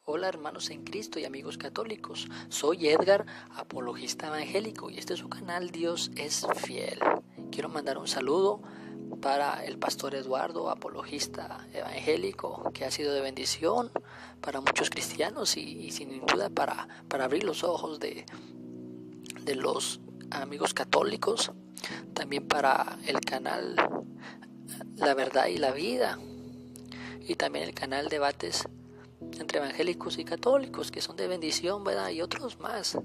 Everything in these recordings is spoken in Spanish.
Hola hermanos en Cristo y amigos católicos, soy Edgar, apologista evangélico y este es su canal Dios es Fiel. Quiero mandar un saludo para el pastor Eduardo, apologista evangélico, que ha sido de bendición para muchos cristianos y sin duda para abrir los ojos de los amigos católicos, también para el canal La Verdad y la Vida y también el canal Debates entre evangélicos y católicos, que son de bendición, ¿verdad? Y otros más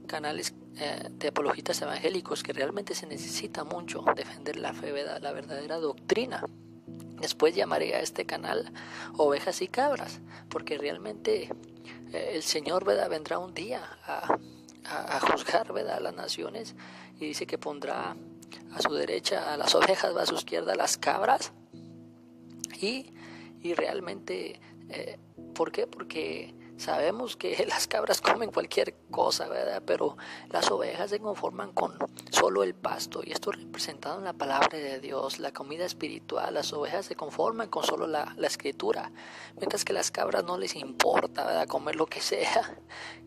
canales de apologistas evangélicos que realmente se necesita mucho defender la fe, ¿verdad? La verdadera doctrina. Después llamaré a este canal Ovejas y Cabras, porque realmente el Señor, ¿verdad?, vendrá un día a juzgar, ¿verdad?, a las naciones, y dice que pondrá a su derecha a las ovejas, a su izquierda a las cabras. Y realmente, ¿por qué? Porque sabemos que las cabras comen cualquier cosa, ¿verdad? Pero las ovejas se conforman con solo el pasto, y esto representado en la palabra de Dios, la comida espiritual. Las ovejas se conforman con solo la escritura, mientras que las cabras no les importa, ¿verdad?, comer lo que sea,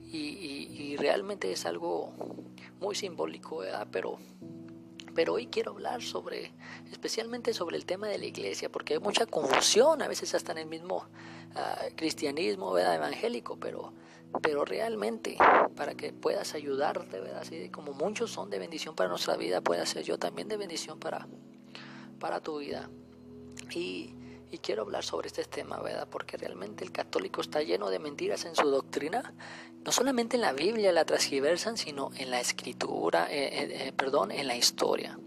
y realmente es algo muy simbólico, ¿verdad? Pero hoy quiero hablar especialmente sobre el tema de la iglesia, porque hay mucha confusión, a veces hasta en el mismo cristianismo, ¿verdad?, evangélico, pero realmente para que puedas ayudarte, ¿verdad?, así como muchos son de bendición para nuestra vida, pueda ser yo también de bendición para tu vida. Y quiero hablar sobre este tema, ¿verdad?, porque realmente el católico está lleno de mentiras en su doctrina. No solamente en la Biblia la transgiversan, sino en la escritura, en la historia.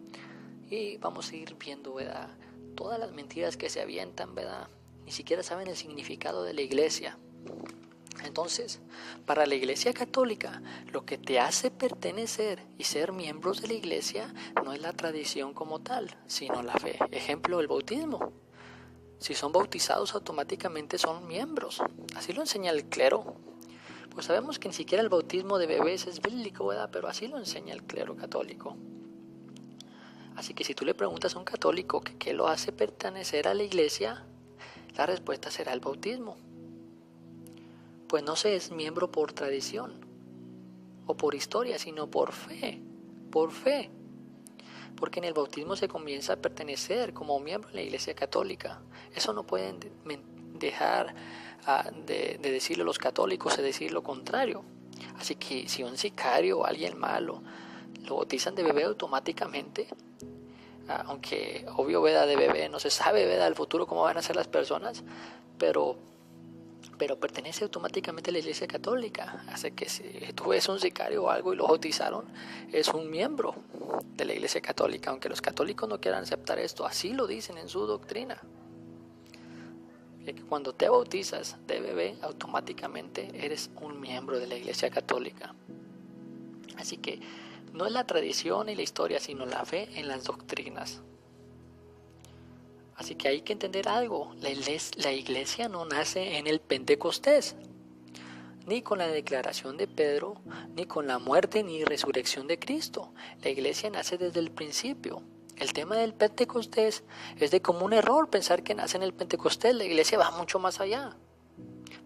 Y vamos a ir viendo, ¿verdad?, todas las mentiras que se avientan, ¿verdad? Ni siquiera saben el significado de la iglesia. Entonces, para la iglesia católica, lo que te hace pertenecer y ser miembros de la iglesia no es la tradición como tal, sino la fe. Ejemplo, el bautismo. Si son bautizados, automáticamente son miembros. Así lo enseña el clero. Pues sabemos que ni siquiera el bautismo de bebés es bíblico, ¿verdad?, pero así lo enseña el clero católico. Así que si tú le preguntas a un católico que qué lo hace pertenecer a la iglesia, la respuesta será el bautismo. Pues no se es miembro por tradición o por historia, sino por fe. Por fe. Porque en el bautismo se comienza a pertenecer como miembro en la iglesia católica. Eso no pueden dejar de decirlo los católicos, de decir lo contrario. Así que si un sicario o alguien malo lo bautizan de bebé automáticamente, aunque obvio, ¿verdad?, de bebé no se sabe, ¿verdad?, el futuro cómo van a ser las personas, pero pertenece automáticamente a la iglesia católica. Así que si tú ves un sicario o algo y lo bautizaron, es un miembro de la iglesia católica, aunque los católicos no quieran aceptar esto. Así lo dicen en su doctrina. Cuando te bautizas de bebé, automáticamente eres un miembro de la iglesia católica. Así que no es la tradición y la historia, sino la fe en las doctrinas. Así que hay que entender algo. La iglesia no nace en el Pentecostés, ni con la declaración de Pedro, ni con la muerte ni resurrección de Cristo. La iglesia nace desde el principio. El tema del Pentecostés es de común error pensar que nace en el Pentecostés. La iglesia va mucho más allá.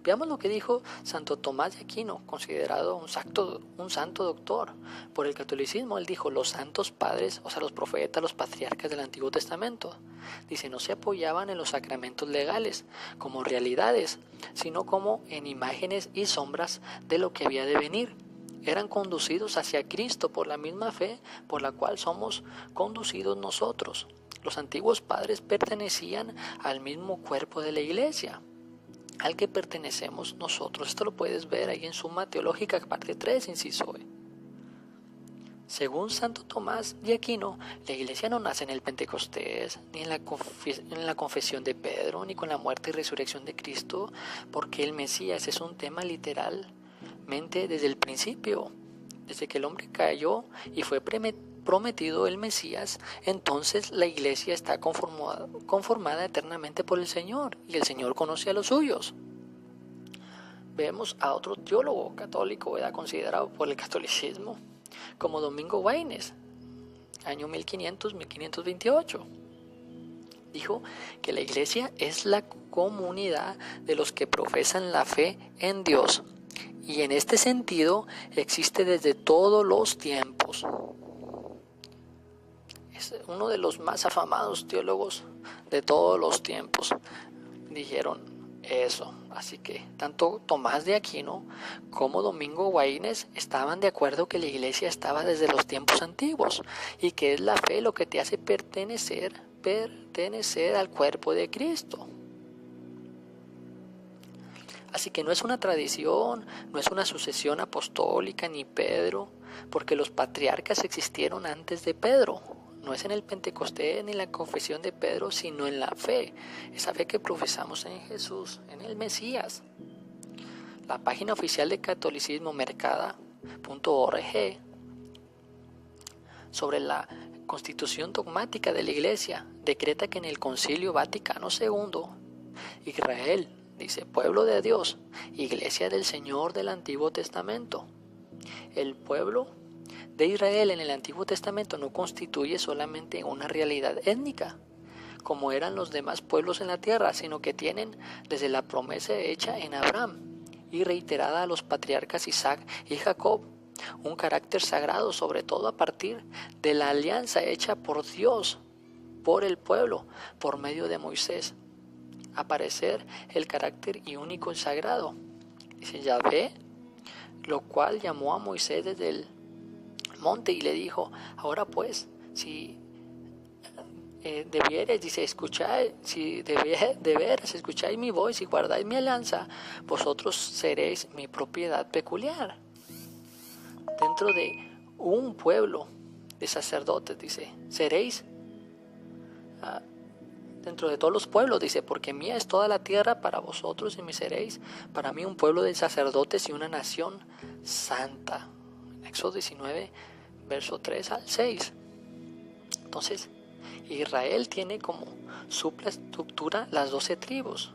Veamos lo que dijo Santo Tomás de Aquino, considerado un santo doctor por el catolicismo. Él dijo: los santos padres, o sea, los profetas, los patriarcas del Antiguo Testamento, dice, no se apoyaban en los sacramentos legales como realidades, sino como en imágenes y sombras de lo que había de venir. Eran conducidos hacia Cristo por la misma fe por la cual somos conducidos nosotros. Los antiguos padres pertenecían al mismo cuerpo de la iglesia al que pertenecemos nosotros. Esto lo puedes ver ahí en Suma Teológica, parte 3, inciso E. Según Santo Tomás de Aquino, la iglesia no nace en el Pentecostés, ni en la confesión de Pedro, ni con la muerte y resurrección de Cristo, porque el Mesías es un tema literalmente desde el principio. Desde que el hombre cayó y fue prometido el Mesías, entonces la iglesia está conformada eternamente por el Señor, y el Señor conoce a los suyos. Vemos a otro teólogo católico, ¿verdad?, considerado por el catolicismo, como Domingo Baines, año 1500-1528. Dijo que la iglesia es la comunidad de los que profesan la fe en Dios, y en este sentido existe desde todos los tiempos. Es uno de los más afamados teólogos de todos los tiempos. Dijeron eso. Así que tanto Tomás de Aquino como Domingo Guaínez estaban de acuerdo que la iglesia estaba desde los tiempos antiguos y que es la fe lo que te hace pertenecer al cuerpo de Cristo. Así que no es una tradición, no es una sucesión apostólica ni Pedro, porque los patriarcas existieron antes de Pedro. No es en el Pentecostés ni la confesión de Pedro, sino en la fe, esa fe que profesamos en Jesús, en el Mesías. La página oficial de catolicismo mercada.org sobre la constitución dogmática de la Iglesia decreta que en el Concilio Vaticano II, Israel, dice, pueblo de Dios, Iglesia del Señor del Antiguo Testamento. El pueblo de Israel en el Antiguo Testamento no constituye solamente una realidad étnica, como eran los demás pueblos en la tierra, sino que tienen desde la promesa hecha en Abraham y reiterada a los patriarcas Isaac y Jacob, un carácter sagrado, sobre todo a partir de la alianza hecha por Dios, por el pueblo, por medio de Moisés. Aparecer el carácter y único y sagrado. Dice Yahvé, lo cual llamó a Moisés desde el monte y le dijo, ahora pues, si debieres, dice, escuchad, si de veras escucháis mi voz y guardáis mi alianza, vosotros seréis mi propiedad peculiar. Dentro de un pueblo de sacerdotes, dice, seréis dentro de todos los pueblos, dice, porque mía es toda la tierra para vosotros y me seréis para mí un pueblo de sacerdotes y una nación santa. Éxodo 19, verso 3 al 6. Entonces, Israel tiene como supraestructura las 12 tribus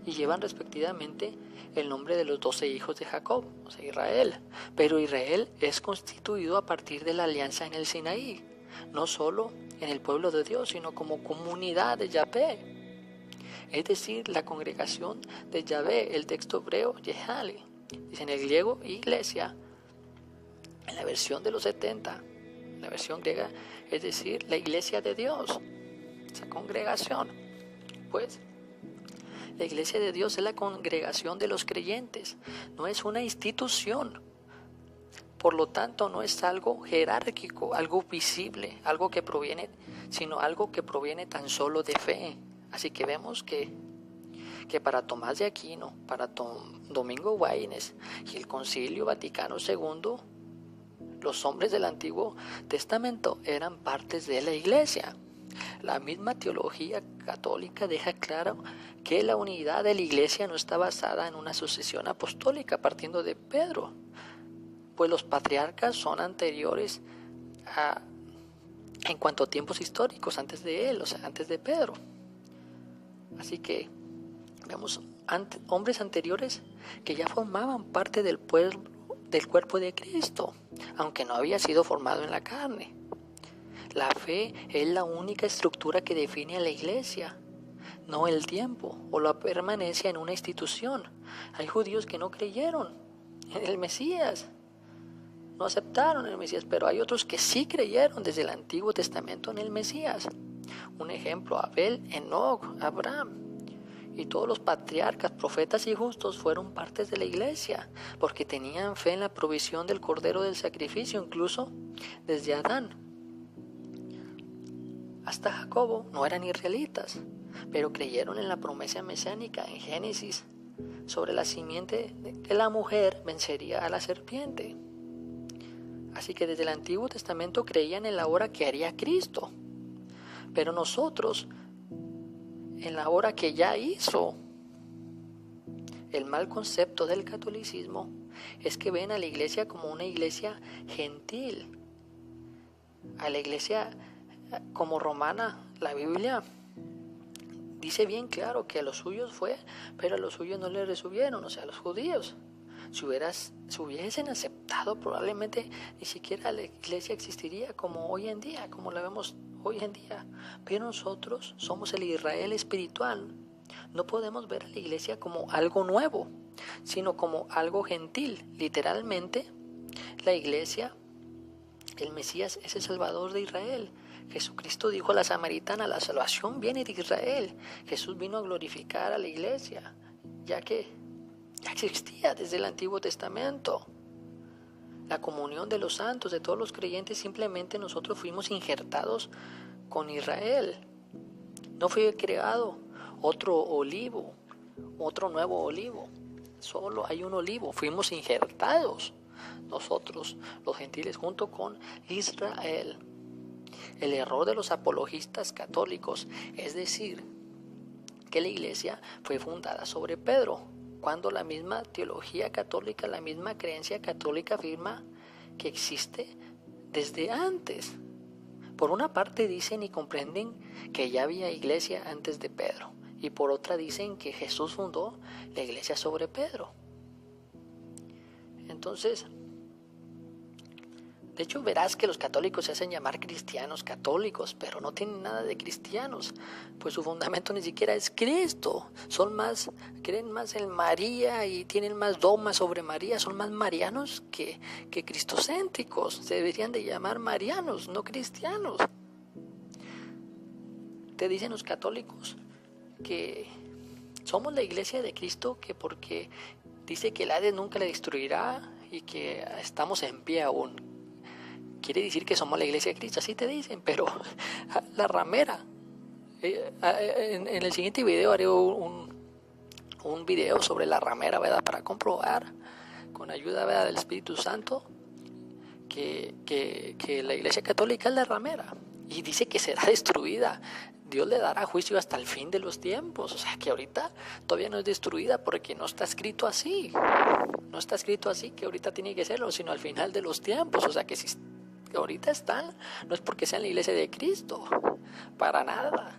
y llevan respectivamente el nombre de los 12 hijos de Jacob, o sea, Israel. Pero Israel es constituido a partir de la alianza en el Sinaí, no solo en el pueblo de Dios, sino como comunidad de Yahvé, es decir, la congregación de Yahvé. El texto hebreo, Yehale, dice en el griego, iglesia, en la versión de los 70, en la versión griega, es decir, la iglesia de Dios, esa congregación. Pues, la iglesia de Dios es la congregación de los creyentes, no es una institución. Por lo tanto, no es algo jerárquico, algo visible, algo que proviene, sino algo que proviene tan solo de fe. Así que vemos que para Tomás de Aquino, para Domingo Guaínez y el Concilio Vaticano II, los hombres del Antiguo Testamento eran partes de la Iglesia. La misma teología católica deja claro que la unidad de la Iglesia no está basada en una sucesión apostólica partiendo de Pedro, pues los patriarcas son anteriores en cuanto a tiempos históricos, antes de él, o sea, antes de Pedro. Así que vemos hombres anteriores que ya formaban parte del cuerpo de Cristo, aunque no había sido formado en la carne. La fe es la única estructura que define a la iglesia, no el tiempo o la permanencia en una institución. Hay judíos que no creyeron en el Mesías, no aceptaron el Mesías, pero hay otros que sí creyeron desde el Antiguo Testamento en el Mesías. Un ejemplo, Abel, Enoc, Abraham y todos los patriarcas, profetas y justos fueron partes de la iglesia porque tenían fe en la provisión del cordero del sacrificio, incluso desde Adán hasta Jacobo. No eran israelitas, pero creyeron en la promesa mesiánica en Génesis sobre la simiente de la mujer vencería a la serpiente. Así que desde el Antiguo Testamento creían en la obra que haría Cristo, pero nosotros en la obra que ya hizo. El mal concepto del catolicismo es que ven a la iglesia como una iglesia gentil, a la iglesia como romana. La Biblia dice bien claro que a los suyos fue, pero a los suyos no les recibieron, o sea, a los judíos. Si hubiesen aceptado, probablemente ni siquiera la iglesia existiría como hoy en día, como la vemos hoy en día. Pero nosotros somos el Israel espiritual. No podemos ver a la iglesia como algo nuevo, sino como algo gentil. Literalmente, la iglesia, el Mesías es el Salvador de Israel. Jesucristo dijo a la samaritana, la salvación viene de Israel. Jesús vino a glorificar a la iglesia, ya que ya existía desde el Antiguo Testamento. La comunión de los santos, de todos los creyentes, simplemente nosotros fuimos injertados con Israel. No fue creado otro olivo, otro nuevo olivo. Solo hay un olivo. Fuimos injertados nosotros, los gentiles, junto con Israel. El error de los apologistas católicos es decir que la iglesia fue fundada sobre Pedro, cuando la misma teología católica, la misma creencia católica afirma que existe desde antes. Por una parte dicen y comprenden que ya había iglesia antes de Pedro, y por otra dicen que Jesús fundó la iglesia sobre Pedro. Entonces, de hecho verás que los católicos se hacen llamar cristianos católicos, pero no tienen nada de cristianos, pues su fundamento ni siquiera es Cristo. Creen más en María y tienen más dogmas sobre María, son más marianos que cristocéntricos. Se deberían de llamar marianos, no cristianos. Te dicen los católicos que somos la iglesia de Cristo, que porque dice que el Hades nunca la destruirá y que estamos en pie aún. Quiere decir que somos la iglesia de Cristo, así te dicen, pero la ramera. En el siguiente video haré un video sobre la ramera, ¿verdad? Para comprobar, con ayuda, ¿verdad?, del Espíritu Santo, que la iglesia católica es la ramera. Y dice que será destruida. Dios le dará juicio hasta el fin de los tiempos. O sea que ahorita todavía no es destruida porque no está escrito así. No está escrito así que ahorita tiene que serlo, sino al final de los tiempos. O sea que si ahorita están, no es porque sean la iglesia de Cristo, para nada,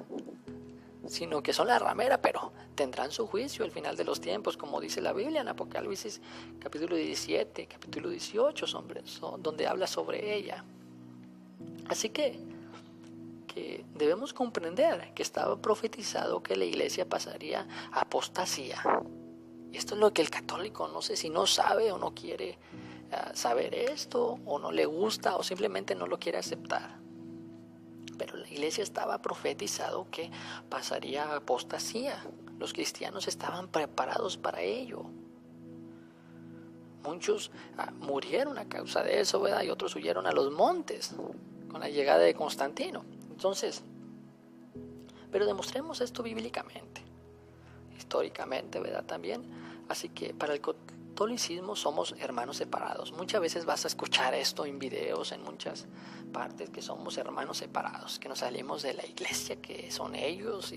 sino que son la ramera, pero tendrán su juicio al final de los tiempos, como dice la Biblia en Apocalipsis capítulo 17, capítulo 18, donde habla sobre ella. Así que debemos comprender que estaba profetizado que la iglesia pasaría a apostasía. Y esto es lo que el católico, no sé si no sabe o no quiere saber esto, o no le gusta, o simplemente no lo quiere aceptar. Pero la iglesia estaba profetizado que pasaría a apostasía. Los cristianos estaban preparados para ello. Muchos murieron a causa de eso, ¿verdad? Y otros huyeron a los montes con la llegada de Constantino. Entonces, pero demostremos esto bíblicamente, históricamente, ¿verdad? También. Así que para el catolicismo somos hermanos separados. Muchas veces vas a escuchar esto en videos, en muchas partes, que somos hermanos separados, que nos salimos de la iglesia, que son ellos.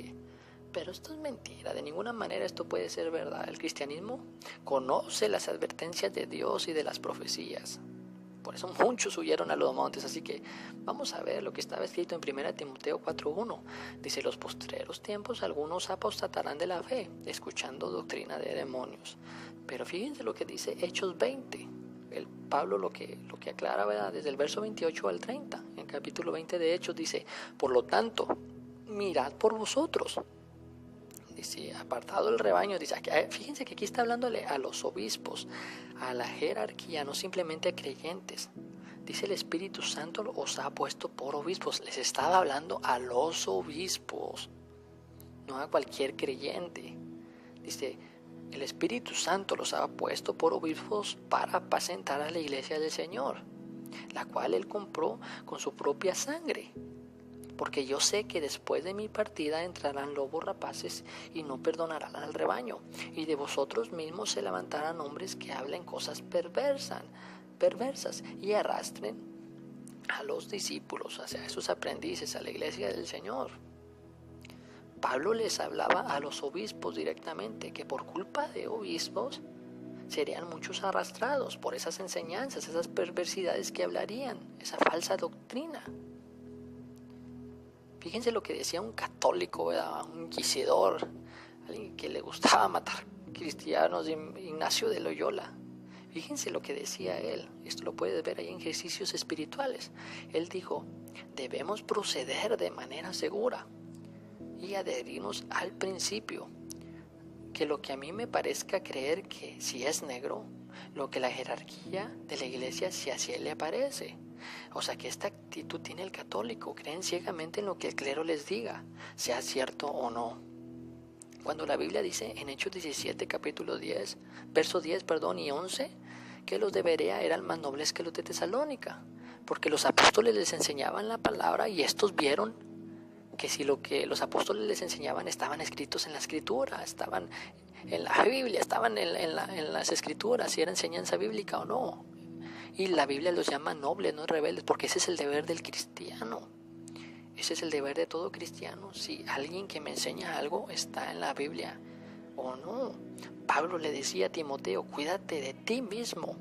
Pero esto es mentira, de ninguna manera esto puede ser verdad. El cristianismo conoce las advertencias de Dios y de las profecías. Por eso muchos huyeron a los montes. Así que vamos a ver lo que estaba escrito en 1 Timoteo 4:1. Dice: los postreros tiempos algunos apostatarán de la fe, escuchando doctrina de demonios. Pero fíjense lo que dice Hechos 20. Pablo lo que aclara, ¿verdad?, desde el verso 28 al 30. En capítulo 20 de Hechos dice: por lo tanto, mirad por vosotros. Dice, apartado el rebaño. Dice, fíjense que aquí está hablándole a los obispos, a la jerarquía, no simplemente a creyentes. Dice, el Espíritu Santo os ha puesto por obispos. Les estaba hablando a los obispos, no a cualquier creyente. Dice, el Espíritu Santo los ha puesto por obispos para apacentar a la iglesia del Señor, la cual Él compró con su propia sangre. Porque yo sé que después de mi partida entrarán lobos rapaces y no perdonarán al rebaño. Y de vosotros mismos se levantarán hombres que hablen cosas perversas y arrastren a los discípulos, o sea, a sus aprendices, a la iglesia del Señor. Pablo les hablaba a los obispos directamente, que por culpa de obispos serían muchos arrastrados por esas enseñanzas, esas perversidades que hablarían, esa falsa doctrina. Fíjense lo que decía un católico, ¿verdad?, un inquisidor, alguien que le gustaba matar cristianos, Ignacio de Loyola. Fíjense lo que decía él. Esto lo puedes ver ahí en Ejercicios Espirituales. Él dijo debemos proceder de manera segura y adherirnos al principio, que lo que a mí me parezca creer que si es negro, lo que la jerarquía de la iglesia si así le aparece. O sea que esta actitud tiene el católico, creen ciegamente en lo que el clero les diga, sea cierto o no. Cuando la Biblia dice en Hechos 17, capítulo 10, verso 10, y 11, que los de Berea eran más nobles que los de Tesalónica, porque los apóstoles les enseñaban la palabra y estos vieron que si lo que los apóstoles les enseñaban estaban escritos en la escritura, estaban en la Biblia, estaban en las escrituras, si era enseñanza bíblica o no. Y la Biblia los llama nobles, no rebeldes, porque ese es el deber del cristiano. Ese es el deber de todo cristiano. Si alguien que me enseña algo está en la Biblia o no. Pablo le decía a Timoteo, cuídate de ti mismo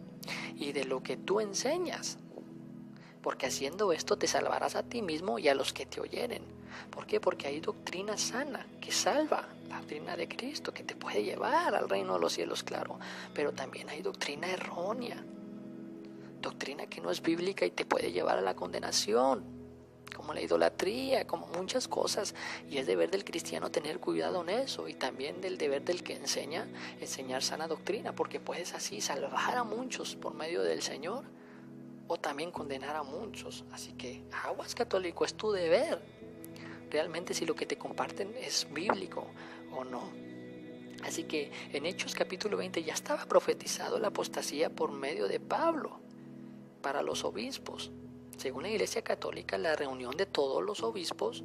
y de lo que tú enseñas, porque haciendo esto te salvarás a ti mismo y a los que te oyeren. ¿Por qué? Porque hay doctrina sana que salva, la doctrina de Cristo que te puede llevar al reino de los cielos, claro, pero también hay doctrina errónea, doctrina que no es bíblica y te puede llevar a la condenación, como la idolatría, como muchas cosas, y es deber del cristiano tener cuidado en eso, y también del deber del que enseñar sana doctrina, porque puedes así salvar a muchos por medio del Señor, o también condenar a muchos. Así que aguas, católico, es tu deber realmente si lo que te comparten es bíblico o no. Así que en Hechos capítulo 20 ya estaba profetizado la apostasía por medio de Pablo para los obispos. Según la Iglesia Católica, la reunión de todos los obispos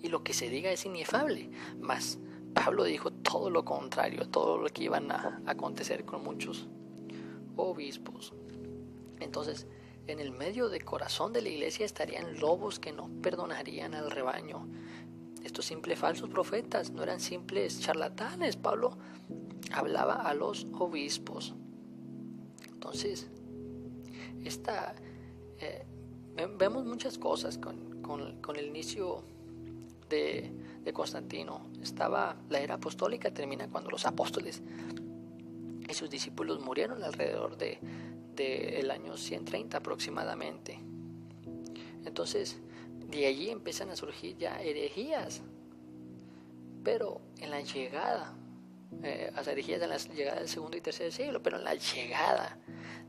y lo que se diga es inefable, mas Pablo dijo todo lo contrario, todo lo que iban a acontecer con muchos obispos. Entonces, en el medio del corazón de la iglesia estarían lobos que no perdonarían al rebaño. Estos simples falsos profetas no eran simples charlatanes. Pablo hablaba a los obispos. Entonces, vemos muchas cosas con el inicio de Constantino. La era apostólica termina cuando los apóstoles y sus discípulos murieron alrededor del año 130 aproximadamente. Entonces, de allí empiezan a surgir ya herejías, pero en la llegada, las herejías en la llegada del segundo y tercer siglo, pero en la llegada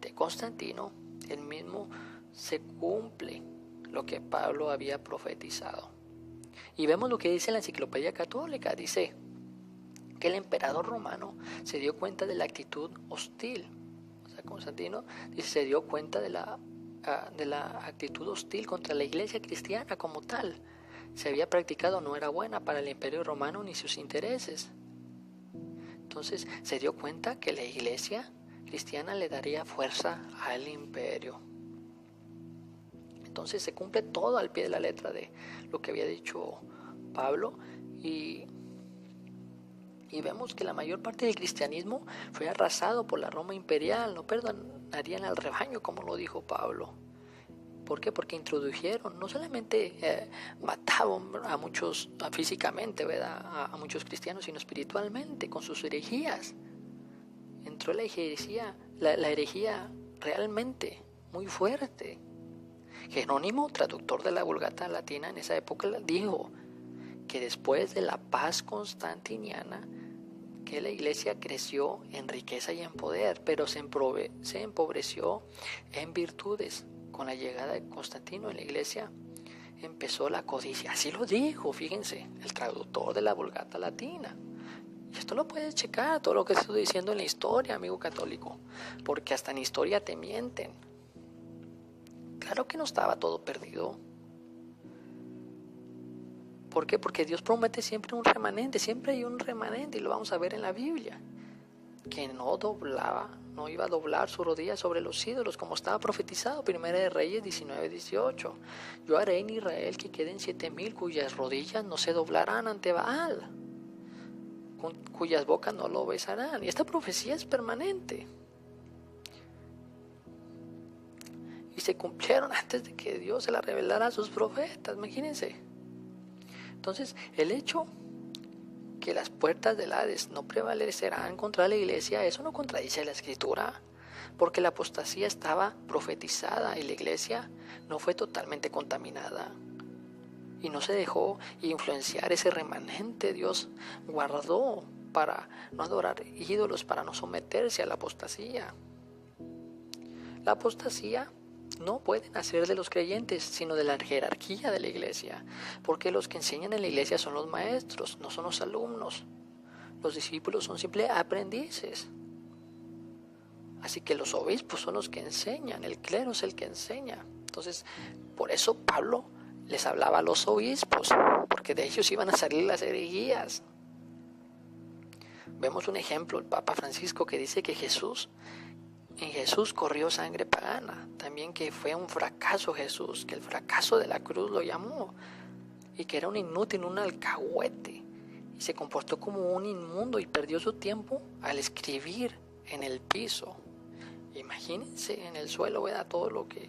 de Constantino, el mismo se cumple lo que Pablo había profetizado. Y vemos lo que dice la Enciclopedia Católica, dice que el emperador romano se dio cuenta de la actitud hostil. Constantino se dio cuenta de la actitud hostil contra la iglesia cristiana como tal. Se había practicado, no era buena para el imperio romano ni sus intereses. Entonces se dio cuenta que la iglesia cristiana le daría fuerza al imperio. Entonces se cumple todo al pie de la letra de lo que había dicho Pablo y vemos que la mayor parte del cristianismo fue arrasado por la Roma imperial. No perdonarían al rebaño, como lo dijo Pablo. ¿Por qué? Porque introdujeron, no solamente mataban a muchos físicamente, ¿verdad? A muchos cristianos, sino espiritualmente, con sus herejías. Entró la herejía realmente muy fuerte. Jerónimo, traductor de la Vulgata latina en esa época, dijo que después de la paz constantiniana, que la iglesia creció en riqueza y en poder, pero se empobreció en virtudes. Con la llegada de Constantino en la iglesia empezó la codicia. Así lo dijo, fíjense, el traductor de la Vulgata latina. Y esto lo puedes checar, todo lo que estoy diciendo en la historia, amigo católico, porque hasta en historia te mienten. Claro que no estaba todo perdido. ¿Por qué? Porque Dios promete siempre un remanente, siempre hay un remanente, y lo vamos a ver en la Biblia, que no iba a doblar su rodilla sobre los ídolos, como estaba profetizado, Primera de Reyes 19:18. Yo haré en Israel que queden 7,000 cuyas rodillas no se doblarán ante Baal, cuyas bocas no lo besarán. Y esta profecía es permanente. Y se cumplieron antes de que Dios se la revelara a sus profetas, imagínense. Entonces, el hecho que las puertas del Hades no prevalecerán contra la iglesia, eso no contradice la Escritura. porque la apostasía estaba profetizada y la iglesia no fue totalmente contaminada. Y no se dejó influenciar ese remanente. Dios guardó para no adorar ídolos, para no someterse a la apostasía. La apostasía no puede nacer de los creyentes, sino de la jerarquía de la iglesia, porque los que enseñan en la iglesia son los maestros, no son los alumnos. Los discípulos son simples aprendices. Así que los obispos son los que enseñan, el clero es el que enseña. Entonces, por eso Pablo les hablaba a los obispos, porque de ellos iban a salir las herejías. Vemos un ejemplo, el Papa Francisco, que dice que en Jesús corrió sangre pagana. También que fue un fracaso Jesús, que el fracaso de la cruz lo llamó, y que era un inútil, un alcahuete, y se comportó como un inmundo y perdió su tiempo al escribir en el piso. Imagínense en el suelo, ¿verdad? Todo lo que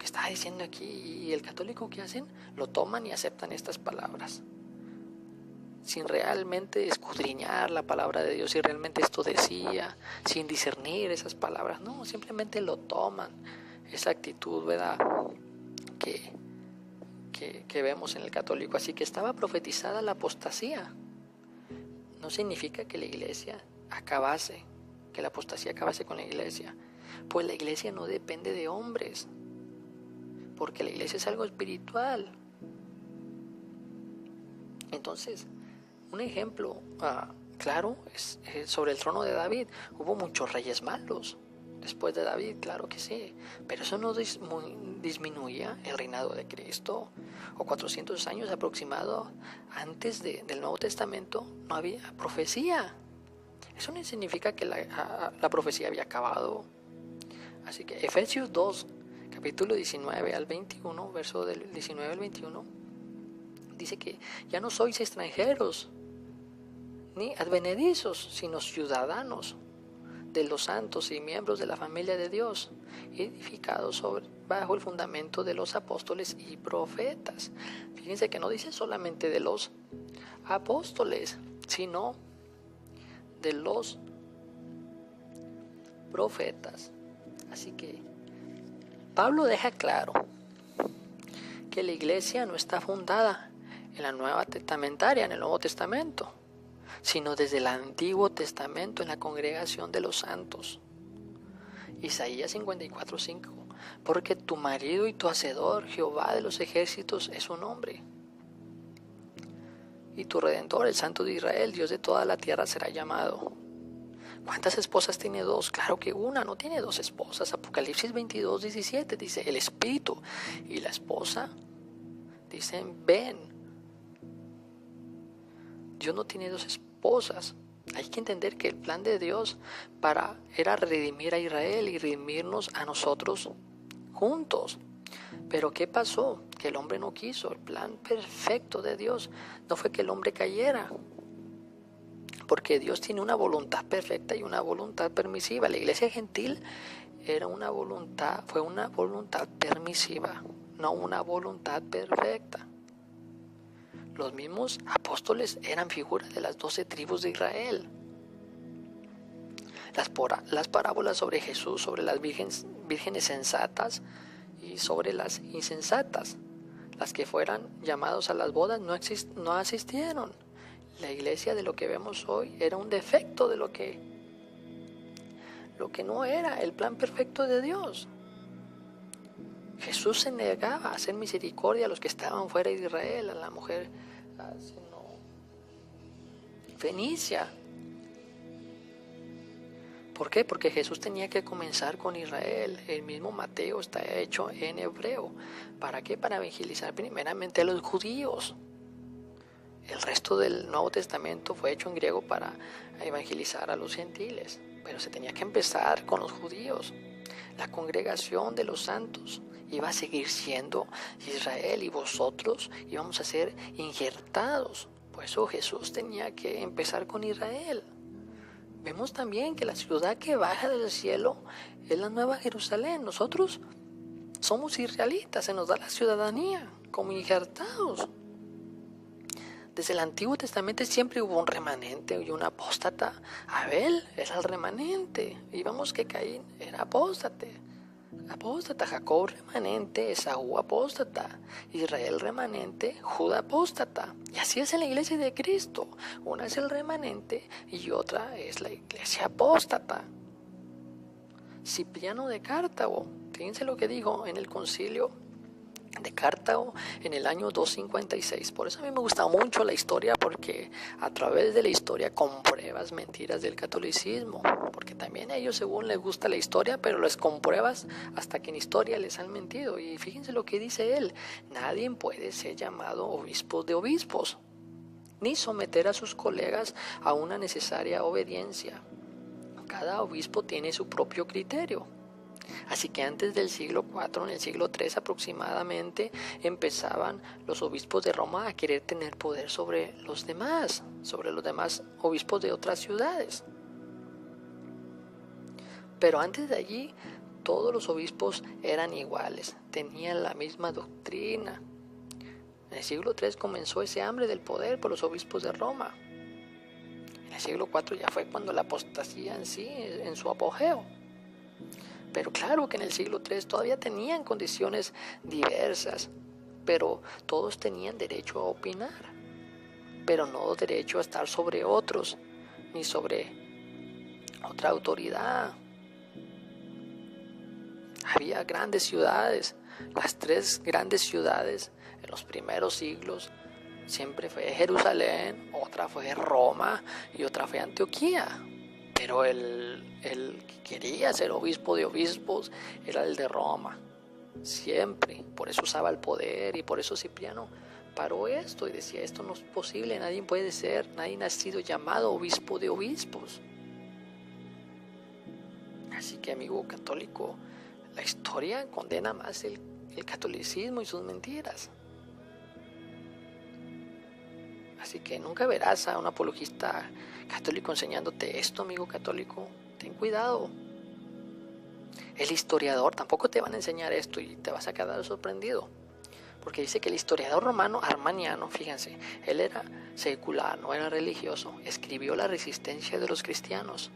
está diciendo aquí. Y el católico, ¿qué hacen? Lo toman y aceptan estas palabras, sin realmente escudriñar la palabra de Dios, si realmente esto decía, sin discernir esas palabras. No, simplemente lo toman. Esa actitud, ¿verdad?, que vemos en el católico. Así que estaba profetizada la apostasía. No significa que la iglesia acabase, que la apostasía acabase con la iglesia, pues la iglesia no depende de hombres, porque la iglesia es algo espiritual. Entonces, un ejemplo claro es sobre el trono de David. Hubo muchos reyes malos después de David, claro que sí, pero eso no disminuía el reinado de Cristo. O 400 años aproximado antes del Nuevo Testamento no había profecía. Eso no significa que la profecía había acabado. Así que Efesios 2, capítulo 19 al 21, verso del 19 al 21, dice que ya no sois extranjeros ni advenedizos, sino ciudadanos de los santos y miembros de la familia de Dios, edificados bajo el fundamento de los apóstoles y profetas. Fíjense que no dice solamente de los apóstoles, sino de los profetas. Así que Pablo deja claro que la iglesia no está fundada en la Nueva Testamentaria, en el Nuevo Testamento, sino desde el Antiguo Testamento en la congregación de los santos. Isaías 54:5, porque tu marido y tu hacedor, Jehová de los ejércitos, es su nombre. Y tu Redentor, el Santo de Israel, Dios de toda la tierra, será llamado. ¿Cuántas esposas tiene dos? Claro que una, no tiene dos esposas. Apocalipsis 22:17 dice, el espíritu y la esposa dicen, ven. Dios no tiene dos esposas. Hay que entender que el plan de Dios era redimir a Israel y redimirnos a nosotros juntos. Pero ¿qué pasó? Que el hombre no quiso. El plan perfecto de Dios no fue que el hombre cayera, porque Dios tiene una voluntad perfecta y una voluntad permisiva. La iglesia gentil fue una voluntad permisiva, no una voluntad perfecta. Los mismos apóstoles eran figuras de las 12 tribus de Israel. Las parábolas sobre Jesús, sobre las vírgenes sensatas y sobre las insensatas, las que fueran llamados a las bodas, no asistieron. La iglesia, de lo que vemos hoy, era un defecto de lo que no era el plan perfecto de Dios. Jesús se negaba a hacer misericordia a los que estaban fuera de Israel, a la mujer fenicia. ¿Por qué? Porque Jesús tenía que comenzar con Israel. El mismo Mateo está hecho en hebreo. ¿Para qué? Para evangelizar primeramente a los judíos. El resto del Nuevo Testamento fue hecho en griego para evangelizar a los gentiles. Pero se tenía que empezar con los judíos. La congregación de los santos iba a seguir siendo Israel y vosotros íbamos a ser injertados. Por eso Jesús tenía que empezar con Israel. Vemos también que la ciudad que baja del cielo es la Nueva Jerusalén. Nosotros somos israelitas, se nos da la ciudadanía como injertados. Desde el Antiguo Testamento siempre hubo un remanente y un apóstata. Abel era el remanente. Y vemos que Caín era apóstate. Apóstata, Jacob remanente, Esaú apóstata, Israel remanente, Judá apóstata. Y así es en la iglesia de Cristo. Una es el remanente y otra es la iglesia apóstata. Cipriano de Cartago, fíjense lo que dijo en el concilio de Cartago en el año 256. Por eso a mí me gusta mucho la historia, porque a través de la historia compruebas mentiras del catolicismo, porque también a ellos según les gusta la historia, pero les compruebas hasta que en historia les han mentido. Y fíjense lo que dice él: nadie puede ser llamado obispo de obispos, ni someter a sus colegas a una necesaria obediencia. Cada obispo tiene su propio criterio. Así que antes del siglo IV, en el siglo III aproximadamente, empezaban los obispos de Roma a querer tener poder sobre los demás obispos de otras ciudades. Pero antes de allí, todos los obispos eran iguales, tenían la misma doctrina. En el siglo III comenzó ese hambre del poder por los obispos de Roma. En el siglo IV ya fue cuando la apostasía en sí, en su apogeo. Pero claro que en el siglo III todavía tenían condiciones diversas, pero todos tenían derecho a opinar, pero no derecho a estar sobre otros, ni sobre otra autoridad. Había grandes ciudades, las 3 grandes ciudades en los primeros siglos, siempre fue Jerusalén, otra fue Roma y otra fue Antioquía. Pero el que quería ser obispo de obispos era el de Roma, siempre. Por eso usaba el poder y por eso Cipriano paró esto y decía: esto no es posible, nadie ha sido llamado obispo de obispos. Así que, amigo católico, la historia condena más el catolicismo y sus mentiras. Así que nunca verás a un apologista católico enseñándote esto, amigo católico. Ten cuidado. El historiador tampoco te van a enseñar esto y te vas a quedar sorprendido. Porque dice que el historiador romano Armaniano, fíjense, él era secular, no era religioso, escribió La resistencia de los cristianos.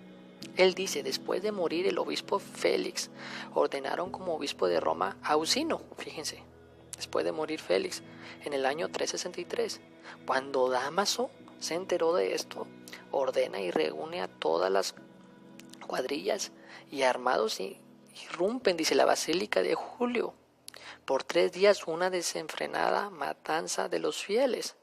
Él dice: después de morir el obispo Félix, ordenaron como obispo de Roma a Usino, fíjense. Después de morir Félix, en el año 363, cuando Dámaso se enteró de esto, ordena y reúne a todas las cuadrillas y armados irrumpen, dice, la basílica de Julio. Por 3 días una desenfrenada matanza de los fieles.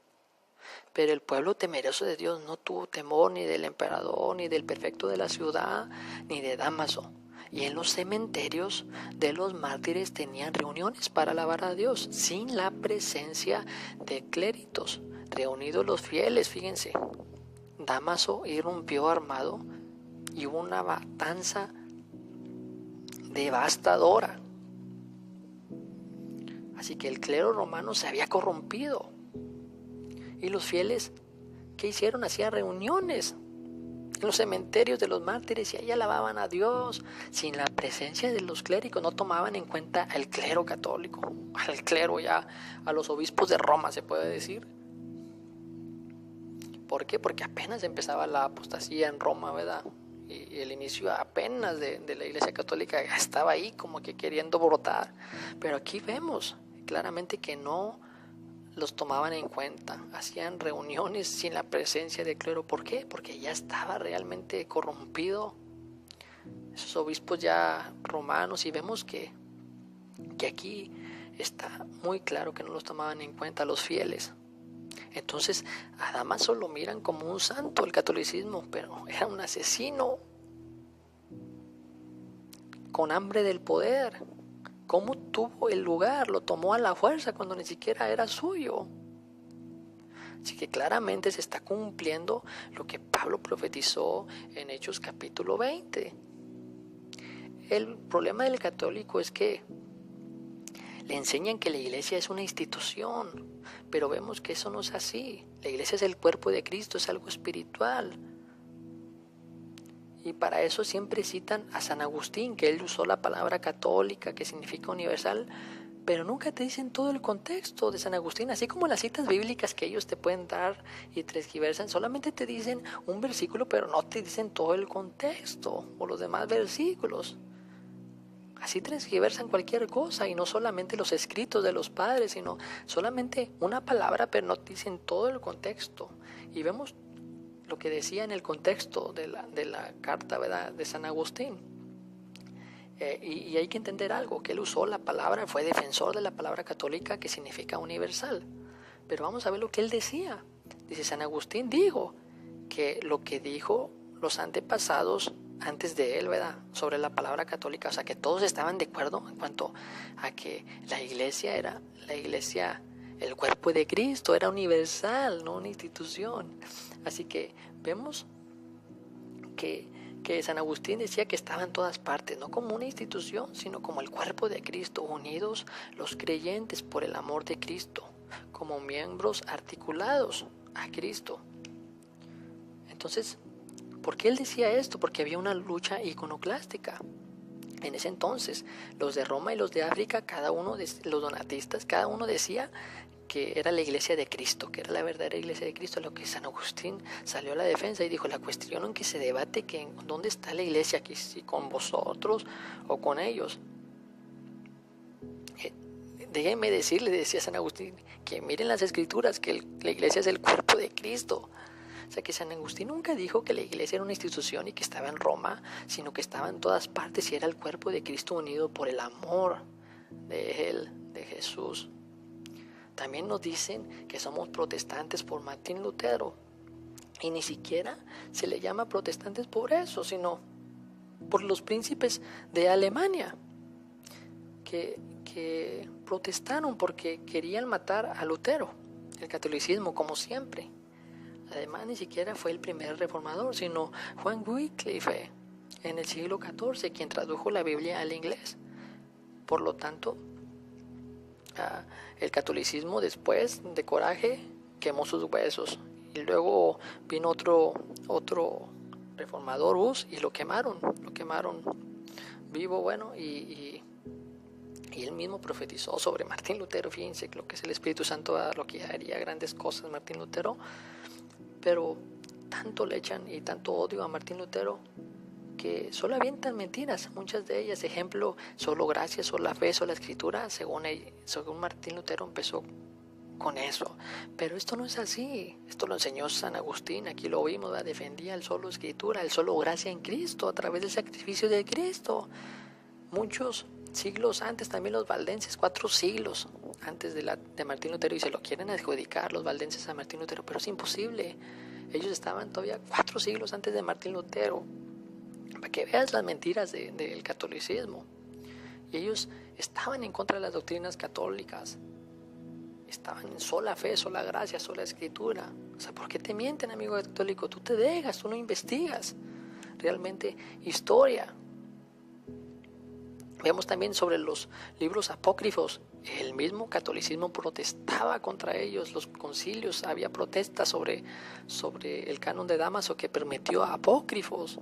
Pero el pueblo temeroso de Dios no tuvo temor ni del emperador, ni del prefecto de la ciudad, ni de Dámaso. Y en los cementerios de los mártires tenían reuniones para alabar a Dios, sin la presencia de clérigos. Reunidos los fieles, fíjense, Dámaso irrumpió armado y hubo una matanza devastadora. Así que el clero romano se había corrompido. Y los fieles, ¿qué hicieron? Hacían reuniones en los cementerios de los mártires y ahí alababan a Dios sin la presencia de los clérigos. No tomaban en cuenta al clero católico, al clero ya, a los obispos de Roma, se puede decir. ¿Por qué? Porque apenas empezaba la apostasía en Roma, ¿verdad? Y el inicio apenas de la Iglesia Católica estaba ahí como que queriendo brotar. Pero aquí vemos claramente que no los tomaban en cuenta, hacían reuniones sin la presencia del clero. ¿Por qué? Porque ya estaba realmente corrompido esos obispos ya romanos, y vemos que aquí está muy claro que no los tomaban en cuenta los fieles. Entonces a Dámaso lo miran como un santo el catolicismo, pero era un asesino con hambre del poder. ¿Cómo tuvo el lugar? Lo tomó a la fuerza cuando ni siquiera era suyo. Así que claramente se está cumpliendo lo que Pablo profetizó en Hechos capítulo 20. El problema del católico es que le enseñan que la iglesia es una institución, pero vemos que eso no es así. La iglesia es el cuerpo de Cristo, es algo espiritual. Y para eso siempre citan a San Agustín, que él usó la palabra católica, que significa universal, pero nunca te dicen todo el contexto de San Agustín, así como las citas bíblicas que ellos te pueden dar y transgiversan, solamente te dicen un versículo, pero no te dicen todo el contexto o los demás versículos. Así transgiversan cualquier cosa, y no solamente los escritos de los padres, sino solamente una palabra, pero no te dicen todo el contexto. Y vemos lo que decía en el contexto de la carta, ¿verdad?, de San Agustín. Y hay que entender algo, que él usó la palabra, fue defensor de la palabra católica, que significa universal. Pero vamos a ver lo que él decía. Dice, San Agustín dijo que lo que dijo los antepasados antes de él, ¿verdad?, sobre la palabra católica, o sea, que todos estaban de acuerdo en cuanto a que la iglesia, el cuerpo de Cristo, era universal, no una institución. Así que vemos que San Agustín decía que estaba en todas partes, no como una institución, sino como el cuerpo de Cristo, unidos los creyentes por el amor de Cristo, como miembros articulados a Cristo. Entonces, ¿por qué él decía esto? Porque había una lucha iconoclástica. En ese entonces, los de Roma y los de África, los donatistas, cada uno decía que era la iglesia de Cristo, que era la verdadera iglesia de Cristo, lo que San Agustín salió a la defensa y dijo, la cuestión en que se debate que dónde está la iglesia, aquí, si con vosotros o con ellos. Déjenme decirle, decía San Agustín, que miren las escrituras, que la iglesia es el cuerpo de Cristo. O sea, que San Agustín nunca dijo que la iglesia era una institución y que estaba en Roma, sino que estaba en todas partes y era el cuerpo de Cristo unido por el amor de él, de Jesús. También nos dicen que somos protestantes por Martín Lutero, y ni siquiera se le llama protestantes por eso, sino por los príncipes de Alemania, que protestaron porque querían matar a Lutero, el catolicismo, como siempre. Además, ni siquiera fue el primer reformador, sino Juan Wycliffe en el siglo XIV, quien tradujo la Biblia al inglés. Por lo tanto, el catolicismo, después de coraje, quemó sus huesos, y luego vino otro reformador, Hus, y lo quemaron vivo, bueno, y él mismo profetizó sobre Martín Lutero. Fíjense lo que es el Espíritu Santo, lo que haría grandes cosas Martín Lutero. Pero tanto le echan y tanto odio a Martín Lutero que solo avientan mentiras, muchas de ellas. Ejemplo, solo gracia, solo la fe, solo la escritura. Según Martín Lutero empezó con eso. Pero esto no es así. Esto lo enseñó San Agustín, aquí lo vimos, ¿verdad? Defendía el solo escritura, el solo gracia en Cristo, a través del sacrificio de Cristo. Muchos siglos antes, también los valdenses, 4 siglos antes de Martín Lutero, y se lo quieren adjudicar los valdenses a Martín Lutero, pero es imposible. Ellos estaban todavía 4 siglos antes de Martín Lutero, para que veas las mentiras del catolicismo. Y ellos estaban en contra de las doctrinas católicas, estaban en sola fe, sola gracia, sola escritura. O sea, ¿por qué te mienten, amigo católico? Tú te dejas, tú no investigas realmente historia. Vemos también sobre los libros apócrifos. El mismo catolicismo protestaba contra ellos. Los concilios, había protestas sobre el canon de Dámaso, que permitió apócrifos.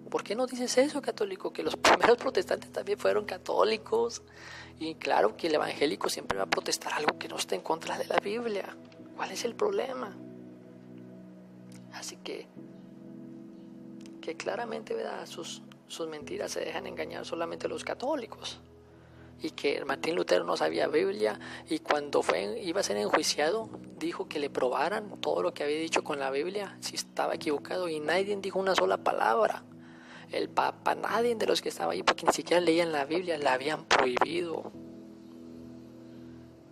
¿Por qué no dices eso, católico? Que los primeros protestantes también fueron católicos. Y claro que el evangélico siempre va a protestar algo que no esté en contra de la Biblia. ¿Cuál es el problema? Así que claramente, ¿verdad?, sus mentiras se dejan engañar solamente los católicos. Y que Martín Lutero no sabía Biblia, y cuando iba a ser enjuiciado, dijo que le probaran todo lo que había dicho con la Biblia, si estaba equivocado, y nadie dijo una sola palabra. El Papa, nadie de los que estaba ahí, porque ni siquiera leían la Biblia, la habían prohibido.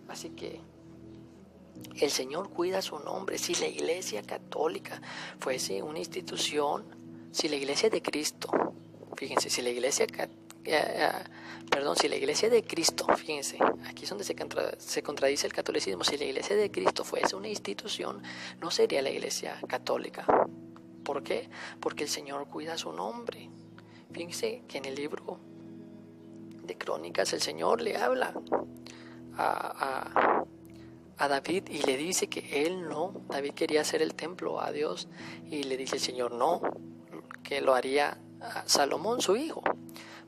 Así que el Señor cuida su nombre. Si la Iglesia Católica fuese una institución, si la Iglesia de Cristo, fíjense, si la Iglesia de Cristo, fíjense, aquí es donde se contradice el catolicismo. Si la Iglesia de Cristo fuese una institución, no sería la Iglesia Católica. ¿Por qué? Porque el Señor cuida su nombre. Fíjense que en el libro de Crónicas el Señor le habla a David y le dice que David quería hacer el templo a Dios, y le dice el Señor no, que lo haría a Salomón, su hijo.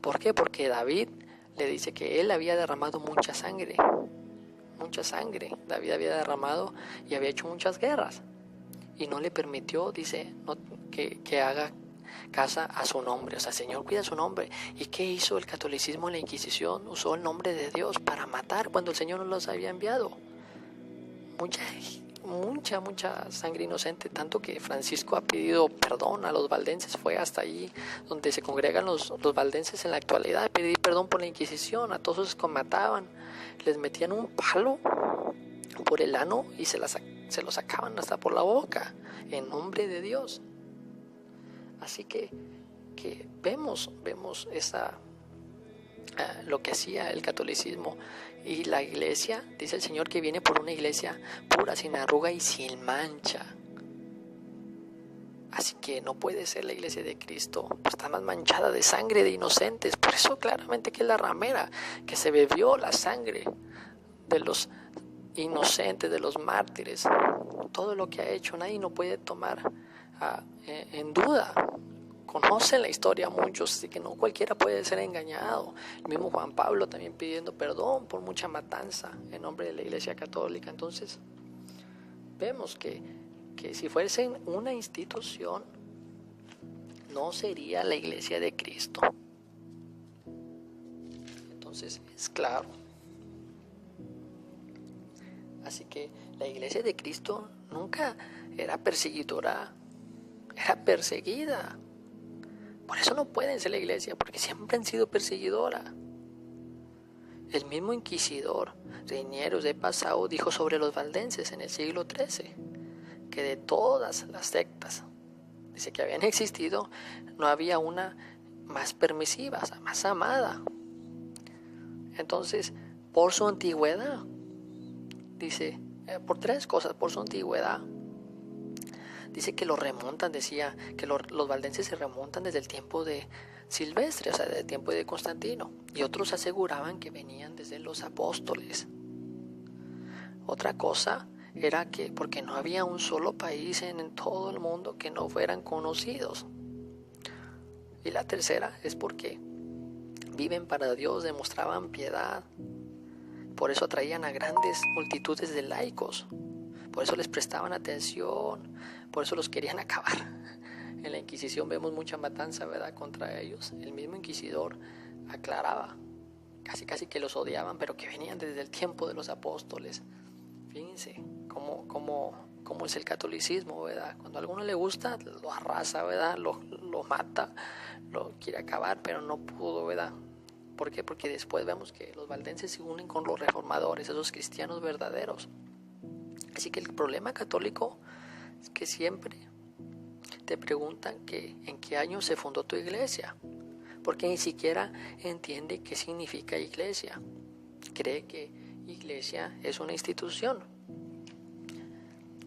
¿Por qué? Porque David le dice que él había derramado mucha sangre. David había derramado y había hecho muchas guerras. Y no le permitió, dice, que haga casa a su nombre. O sea, Señor, cuida su nombre. ¿Y qué hizo el catolicismo en la Inquisición? Usó el nombre de Dios para matar cuando el Señor no los había enviado. Mucha sangre inocente, tanto que Francisco ha pedido perdón a los valdenses. Fue hasta allí donde se congregan los valdenses en la actualidad, pedir perdón por la Inquisición. A todos esos que mataban les metían un palo por el ano y se lo sacaban hasta por la boca, en nombre de Dios. Así que vemos lo que hacía el catolicismo. Y la iglesia, dice el Señor, que viene por una iglesia pura, sin arruga y sin mancha. Así que no puede ser la iglesia de Cristo, está más manchada de sangre de inocentes. Por eso claramente que es la ramera, que se bebió la sangre de los inocentes, de los mártires. Todo lo que ha hecho nadie no puede tomar en duda. Conocen la historia muchos, así que no cualquiera puede ser engañado. El mismo Juan Pablo también pidiendo perdón por mucha matanza en nombre de la Iglesia Católica. Entonces vemos que si fuesen una institución, no sería la Iglesia de Cristo. Entonces es claro. Así que la Iglesia de Cristo nunca era perseguidora, era perseguida. Por eso no pueden ser la iglesia, porque siempre han sido perseguidora. El mismo inquisidor Reiniero de Passau dijo sobre los valdenses en el siglo XIII que de todas las sectas, dice que habían existido, no había una más permisiva, más amada. Entonces, por su antigüedad, dice, por tres cosas, por su antigüedad. Dice que lo remontan, decía que los valdenses se remontan desde el tiempo de Silvestre, o sea, desde el tiempo de Constantino. Y otros aseguraban que venían desde los apóstoles. Otra cosa era que porque no había un solo país en todo el mundo que no fueran conocidos. Y la tercera es porque viven para Dios, demostraban piedad. Por eso atraían a grandes multitudes de laicos. Por eso les prestaban atención, por eso los querían acabar. En la Inquisición vemos mucha matanza, ¿verdad?, contra ellos. El mismo inquisidor aclaraba, casi que los odiaban, pero que venían desde el tiempo de los apóstoles. Fíjense cómo es el catolicismo, ¿verdad? Cuando a alguno le gusta, lo arrasa, ¿verdad? Lo mata, lo quiere acabar, pero no pudo, ¿verdad? ¿Por qué? Porque después vemos que los valdenses se unen con los reformadores, esos cristianos verdaderos. Así que el problema católico es que siempre te preguntan en qué año se fundó tu iglesia, porque ni siquiera entiende qué significa iglesia. Cree que iglesia es una institución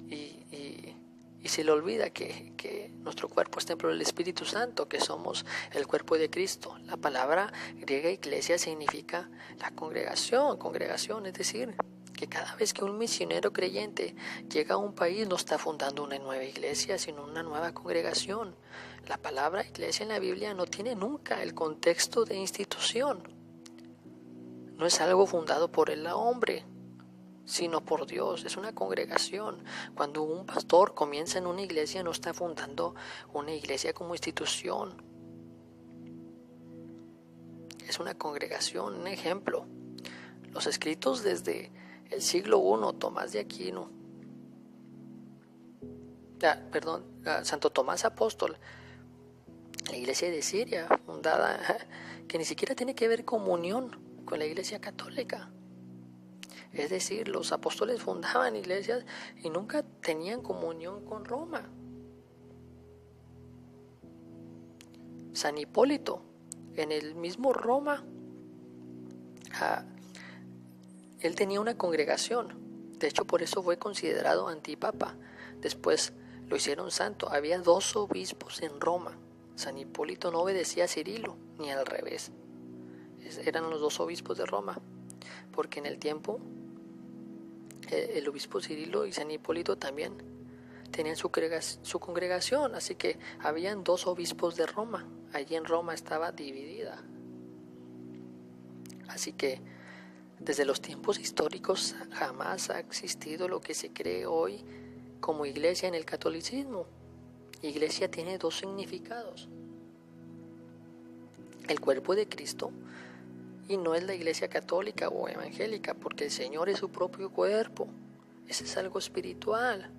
y se le olvida que nuestro cuerpo es templo del Espíritu Santo, que somos el cuerpo de Cristo. La palabra griega iglesia significa la congregación, es decir, que cada vez que un misionero creyente llega a un país no está fundando una nueva iglesia, sino una nueva congregación. La palabra iglesia en la Biblia no tiene nunca el contexto de institución. No es algo fundado por el hombre, sino por Dios. Es una congregación. Cuando un pastor comienza en una iglesia, no está fundando una iglesia como institución. Es una congregación, un ejemplo. Los escritos desde el siglo I, Tomás de Aquino, Santo Tomás Apóstol, la iglesia de Siria, fundada, que ni siquiera tiene que ver comunión con la iglesia católica. Es decir, los apóstoles fundaban iglesias y nunca tenían comunión con Roma. San Hipólito, en el mismo Roma, él tenía una congregación. De hecho, por eso fue considerado antipapa. Después lo hicieron santo. Había 2 obispos en Roma. San Hipólito no obedecía a Cirilo, ni al revés. Eran los 2 obispos de Roma. Porque en el tiempo, el obispo Cirilo y San Hipólito también tenían su congregación. Así que habían 2 obispos de Roma. Allí en Roma estaba dividida. Así que desde los tiempos históricos jamás ha existido lo que se cree hoy como iglesia en el catolicismo. Iglesia tiene dos significados: el cuerpo de Cristo, y no es la iglesia católica o evangélica, porque el Señor es su propio cuerpo. Ese es algo espiritual.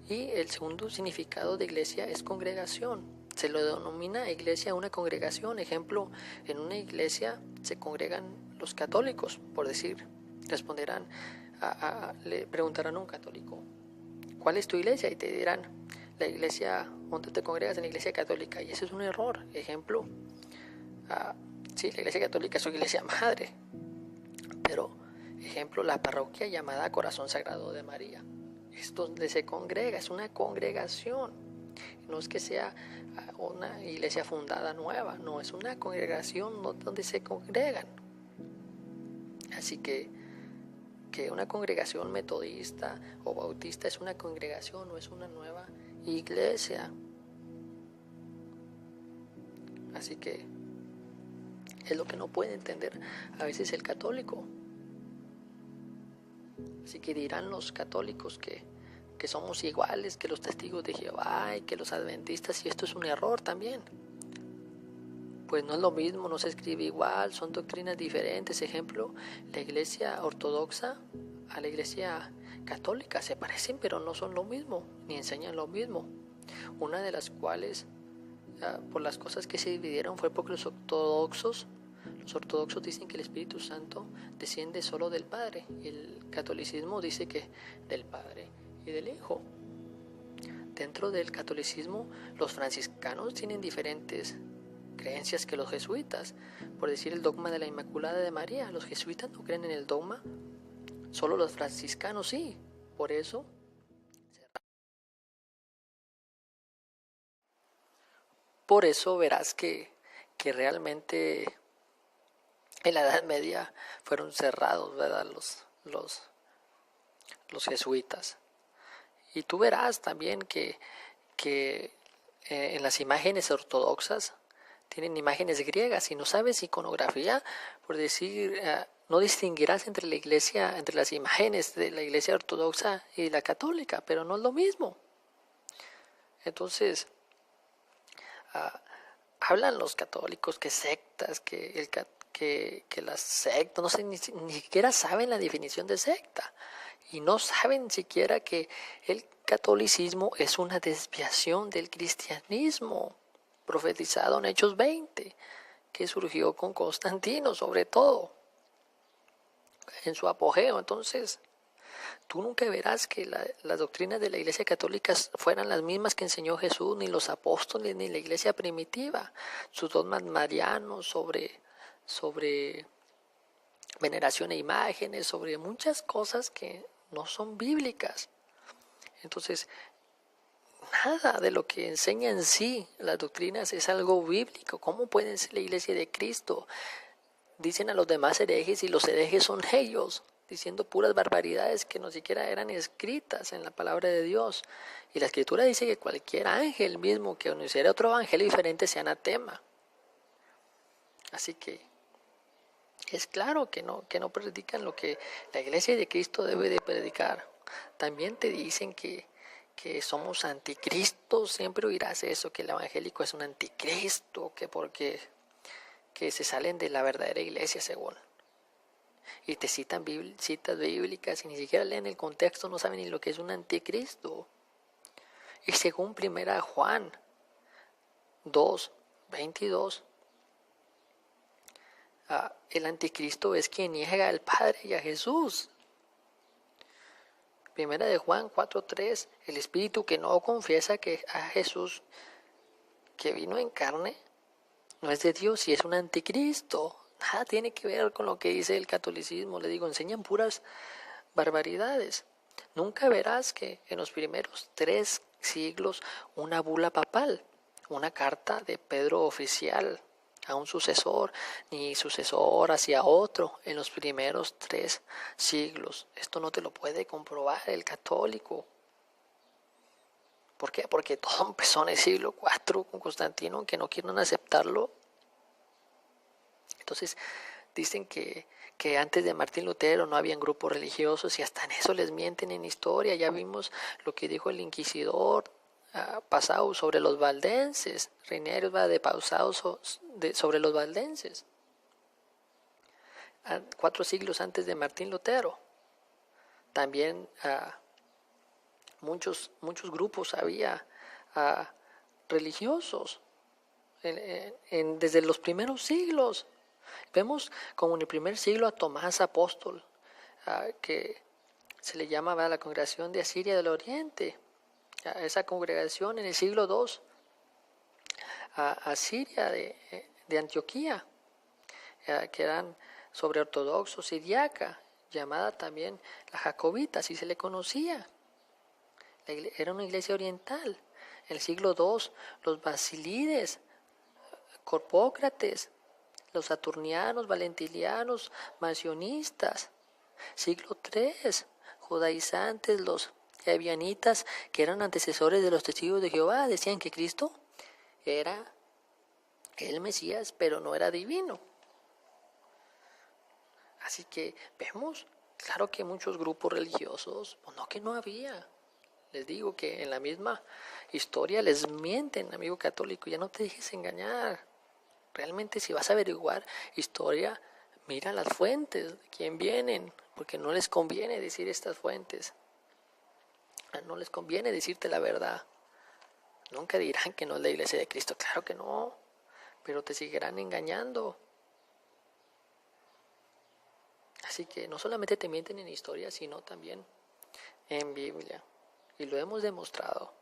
Y el segundo significado de iglesia es congregación. Se lo denomina iglesia a una congregación. Ejemplo, en una iglesia se congregan los católicos, por decir. Responderán, le preguntarán a un católico, ¿cuál es tu iglesia? Y te dirán, la iglesia donde te congregas, en la iglesia católica. Y ese es un error. Ejemplo, sí, la iglesia católica es su iglesia madre. Pero, ejemplo, la parroquia llamada Corazón Sagrado de María. Es donde se congrega, es una congregación. No es que sea una iglesia fundada nueva, no, es una congregación donde se congregan. Así que una congregación metodista o bautista es una congregación, no es una nueva iglesia. Así que es lo que no puede entender a veces el católico. Así que dirán los católicos que somos iguales que los testigos de Jehová y que los adventistas, y esto es un error también. Pues no es lo mismo, no se escribe igual, son doctrinas diferentes. Ejemplo, la iglesia ortodoxa a la iglesia católica se parecen, pero no son lo mismo, ni enseñan lo mismo. Una de las cuales, por las cosas que se dividieron, fue porque los ortodoxos dicen que el Espíritu Santo desciende solo del Padre, y el catolicismo dice que del Padre y del Hijo. Dentro del catolicismo, los franciscanos tienen diferentes creencias que los jesuitas. Por decir, el dogma de la Inmaculada de María, los jesuitas no creen en el dogma, solo los franciscanos sí. Por eso verás que realmente en la Edad Media fueron cerrados, ¿verdad? Los jesuitas. Y tú verás también que en las imágenes ortodoxas tienen imágenes griegas, y no sabes iconografía, por decir, no distinguirás entre las imágenes de la iglesia ortodoxa y la católica, pero no es lo mismo. Entonces, hablan los católicos que sectas, que las sectas, no sé, ni siquiera saben la definición de secta, y no saben siquiera que el catolicismo es una desviación del cristianismo profetizado en Hechos 20, que surgió con Constantino, sobre todo en su apogeo. Entonces, tú nunca verás que las doctrinas de la iglesia católica fueran las mismas que enseñó Jesús, ni los apóstoles, ni la iglesia primitiva. Sus dogmas marianos sobre veneración a imágenes, sobre muchas cosas que no son bíblicas. Entonces, nada de lo que enseña en sí las doctrinas es algo bíblico. ¿Cómo pueden ser la iglesia de Cristo? Dicen a los demás herejes, y los herejes son ellos, diciendo puras barbaridades que no siquiera eran escritas en la palabra de Dios. Y la escritura dice que cualquier ángel mismo que anunciara otro evangelio diferente sea anatema. Así que es claro que no predican lo que la iglesia de Cristo debe de predicar. También te dicen que somos anticristos. Siempre oirás eso, que el evangélico es un anticristo, que porque que se salen de la verdadera iglesia según. Y te citan citas bíblicas y ni siquiera leen el contexto, no saben ni lo que es un anticristo. Y según 1 Juan 2:22, el anticristo es quien niega al Padre y a Jesús. 1 Juan 4:3, el espíritu que no confiesa que a Jesús que vino en carne no es de Dios y es un anticristo. Nada tiene que ver con lo que dice el catolicismo. Le digo, enseñan puras barbaridades. Nunca verás que en los primeros 3 siglos una bula papal, una carta de Pedro oficial a un sucesor, ni sucesor hacia otro en los primeros 3 siglos. Esto no te lo puede comprobar el católico. ¿Por qué? Porque todo empezó en el siglo IV con Constantino, aunque no quieran aceptarlo. Entonces, dicen que antes de Martín Lutero no habían grupos religiosos y hasta en eso les mienten en historia. Ya vimos lo que dijo el inquisidor Passau sobre los valdenses, Reinerius de Passau sobre los valdenses, 4 siglos antes de Martín Lutero. También muchos grupos había religiosos desde los primeros siglos. Vemos como en el primer siglo a Tomás apóstol, que se le llama la congregación de Asiria del Oriente. Esa congregación en el siglo II, a Asiria de Antioquía, que eran sobre ortodoxos, siriaca, llamada también la jacobita, así se le conocía. Era una iglesia oriental. En el siglo II, los basilides, Corpócrates, los saturnianos, valentinianos, mansionistas. Siglo III, judaizantes, los ebianitas, que eran antecesores de los testigos de Jehová, decían que Cristo era el Mesías, pero no era divino. Así que vemos, claro que muchos grupos religiosos, pues no que no había. Les digo que en la misma historia les mienten, amigo católico, ya no te dejes engañar. Realmente si vas a averiguar historia, mira las fuentes, de quién vienen, porque no les conviene decir estas fuentes. No les conviene decirte la verdad. Nunca dirán que no es la iglesia de Cristo, claro que no, pero te seguirán engañando. Así que no solamente te mienten en historia, sino también en Biblia. Y lo hemos demostrado.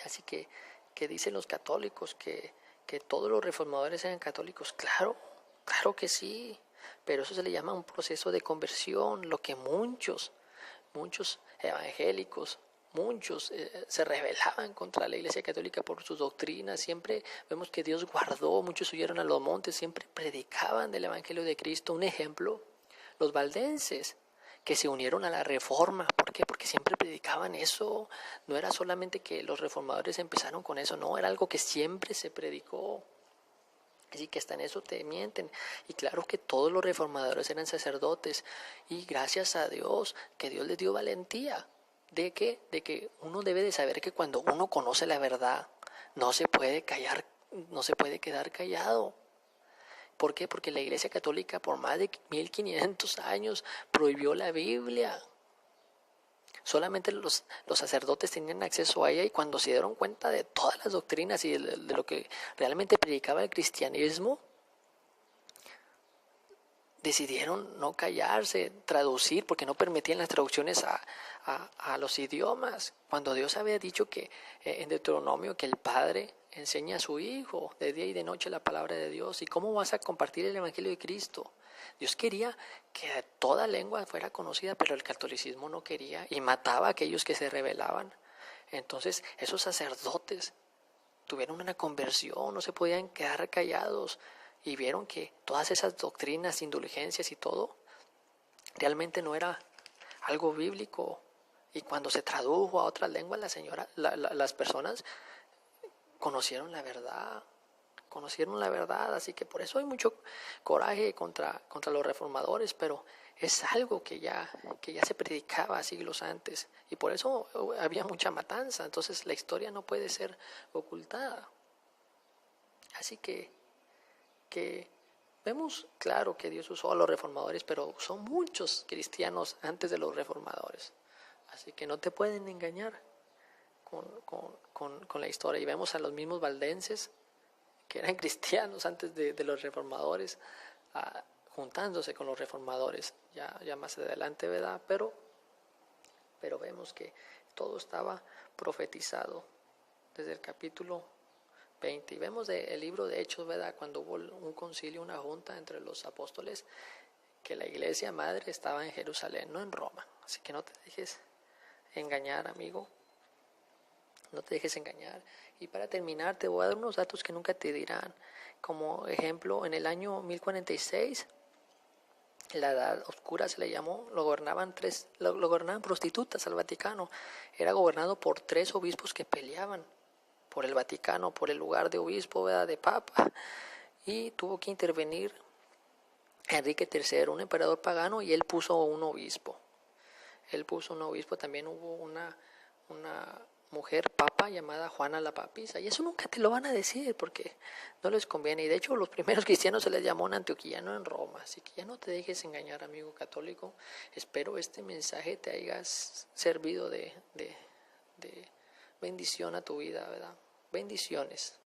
Así que dicen los católicos que todos los reformadores eran católicos. Claro que sí. Pero eso se le llama un proceso de conversión. Lo que muchos evangélicos, se rebelaban contra la Iglesia Católica por sus doctrinas. Siempre vemos que Dios guardó, muchos huyeron a los montes, siempre predicaban del Evangelio de Cristo. Un ejemplo, los valdenses, que se unieron a la Reforma. ¿Por qué? Porque siempre predicaban eso. No era solamente que los reformadores empezaron con eso, no, era algo que siempre se predicó. Así que hasta en eso te mienten. Y claro que todos los reformadores eran sacerdotes. Y gracias a Dios, que Dios les dio valentía. ¿De qué? De que uno debe de saber que cuando uno conoce la verdad, no se puede callar, no se puede quedar callado. ¿Por qué? Porque la Iglesia Católica por más de 1500 años prohibió la Biblia. Solamente los sacerdotes tenían acceso a ella, y cuando se dieron cuenta de todas las doctrinas y de lo que realmente predicaba el cristianismo, decidieron no callarse, traducir, porque no permitían las traducciones a los idiomas. Cuando Dios había dicho que en Deuteronomio que el Padre enseña a su Hijo de día y de noche la palabra de Dios. ¿Y cómo vas a compartir el Evangelio de Cristo? Dios quería que toda lengua fuera conocida, pero el catolicismo no quería y mataba a aquellos que se rebelaban. Entonces esos sacerdotes tuvieron una conversión, no se podían quedar callados y vieron que todas esas doctrinas, indulgencias y todo, realmente no era algo bíblico. Y cuando se tradujo a otras lenguas, las personas conocieron la verdad, así que por eso hay mucho coraje contra los reformadores, pero es algo que ya se predicaba siglos antes, y por eso había mucha matanza. Entonces la historia no puede ser ocultada. Así que vemos claro que Dios usó a los reformadores, pero son muchos cristianos antes de los reformadores, así que no te pueden engañar con la historia. Y vemos a los mismos valdenses que eran cristianos antes de los reformadores, juntándose con los reformadores ya más adelante, ¿verdad? Pero vemos que todo estaba profetizado desde el capítulo 20. Y vemos el libro de Hechos, ¿verdad? Cuando hubo un concilio, una junta entre los apóstoles, que la iglesia madre estaba en Jerusalén, no en Roma. Así que no te dejes engañar, amigo. No te dejes engañar. Y para terminar, te voy a dar unos datos que nunca te dirán. Como ejemplo, en el año 1046, la Edad Oscura se le llamó, lo gobernaban prostitutas al Vaticano. Era gobernado por 3 obispos que peleaban por el Vaticano, por el lugar de obispo, ¿verdad? De papa. y tuvo que intervenir Enrique III, un emperador pagano, y él puso un obispo. También hubo una mujer papa llamada Juana la Papisa, y eso nunca te lo van a decir porque no les conviene, y de hecho los primeros cristianos se les llamó un antioquillano en Roma, así que ya no te dejes engañar, amigo católico. Espero este mensaje te haya servido de bendición a tu vida, ¿verdad? Bendiciones.